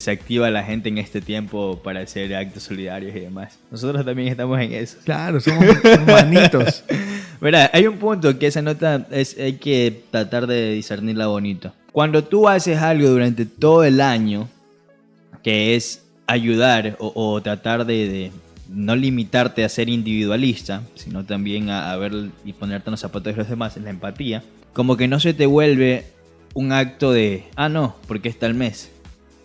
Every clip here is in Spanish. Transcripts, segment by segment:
se activa la gente en este tiempo para hacer actos solidarios y demás. Nosotros también estamos en eso. Claro, somos humanitos. Verá, hay un punto que esa nota hay que tratar de discernirla bonito. Cuando tú haces algo durante todo el año, que es ayudar o tratar de no limitarte a ser individualista, sino también a ver y ponerte en los zapatos de los demás, en la empatía, como que no se te vuelve un acto de, no, porque está el mes,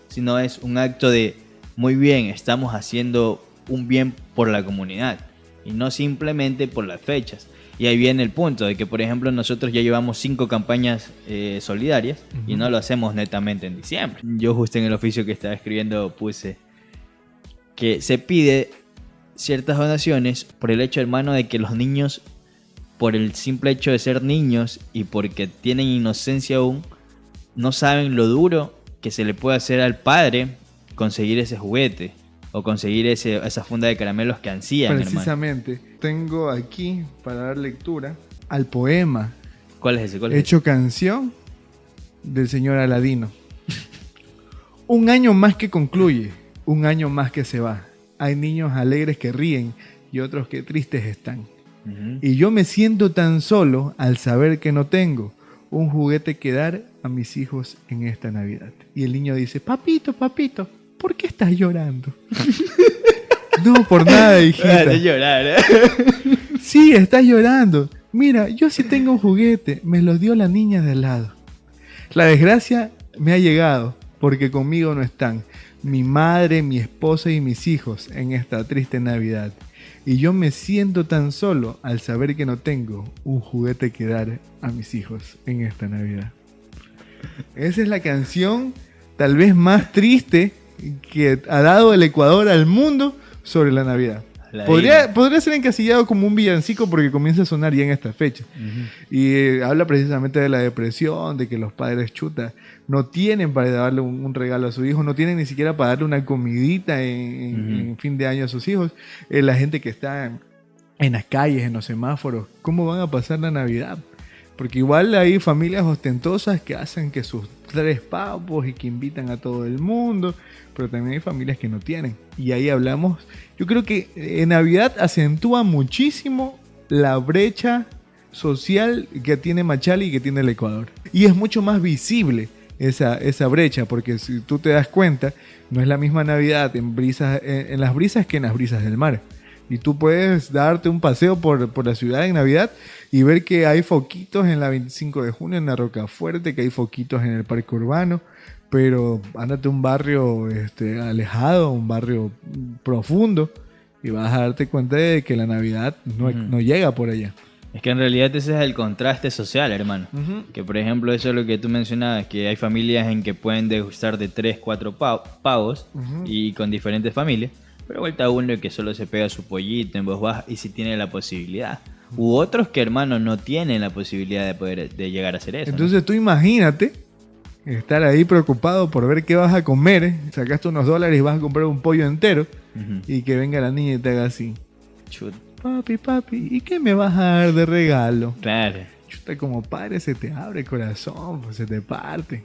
sino es un acto de, muy bien, estamos haciendo un bien por la comunidad y no simplemente por las fechas. Y ahí viene el punto de que, por ejemplo, nosotros ya llevamos 5 campañas solidarias y no lo hacemos netamente en diciembre. Yo justo en el oficio que estaba escribiendo puse que se pide ciertas donaciones por el hecho, hermano, de que los niños, por el simple hecho de ser niños y porque tienen inocencia aún, no saben lo duro que se le puede hacer al padre conseguir ese juguete o conseguir esa funda de caramelos que ansían, Precisamente, hermano. Tengo aquí para dar lectura al poema. ¿Cuál es ese? Hecho canción del señor Aladino. Un año más que concluye, un año más que se va. Hay niños alegres que ríen y otros que tristes están. Y yo me siento tan solo al saber que no tengo un juguete que dar a mis hijos en esta Navidad. Y el niño dice, papito, papito, ¿por qué estás llorando? No, por nada, hijita. De llorar, ¿eh? Sí, estás llorando. Mira, yo sí tengo un juguete. Me lo dio la niña de al lado. La desgracia me ha llegado porque conmigo no están mi madre, mi esposa y mis hijos en esta triste Navidad. Y yo me siento tan solo al saber que no tengo un juguete que dar a mis hijos en esta Navidad. Esa es la canción tal vez más triste que ha dado el Ecuador al mundo sobre la Navidad. Podría ser encasillado como un villancico porque comienza a sonar ya en esta fecha. Y habla precisamente de la depresión, de que los padres no tienen para darle un regalo a su hijo, no tienen ni siquiera para darle una comidita en fin de año a sus hijos. La gente que está en las calles, en los semáforos, ¿cómo van a pasar la Navidad? Porque igual hay familias ostentosas que hacen que sus 3 pavos y que invitan a todo el mundo, pero también hay familias que no tienen. Y ahí hablamos, yo creo que en Navidad acentúa muchísimo la brecha social que tiene Machala y que tiene el Ecuador. Y es mucho más visible esa brecha, porque si tú te das cuenta, no es la misma Navidad en las brisas que en las brisas del mar. Y tú puedes darte un paseo por la ciudad en Navidad y ver que hay foquitos en la 25 de junio, en la Rocafuerte, que hay foquitos en el Parque Urbano, pero ándate a un barrio alejado, un barrio profundo, y vas a darte cuenta de que la Navidad no llega por allá. Es que en realidad ese es el contraste social, hermano. Que por ejemplo, eso es lo que tú mencionabas, que hay familias en que pueden degustar de 3, 4 pavos y con diferentes familias. Pero vuelta uno que solo se pega su pollito en voz baja y si tiene la posibilidad. U otros que, hermano, no tienen la posibilidad de llegar a hacer eso. Entonces tú imagínate estar ahí preocupado por ver qué vas a comer. Sacaste unos $, y vas a comprar un pollo entero y que venga la niña y te haga así. Chut. Papi, ¿y qué me vas a dar de regalo? Claro. Chuta, como padre se te abre el corazón, pues se te parte.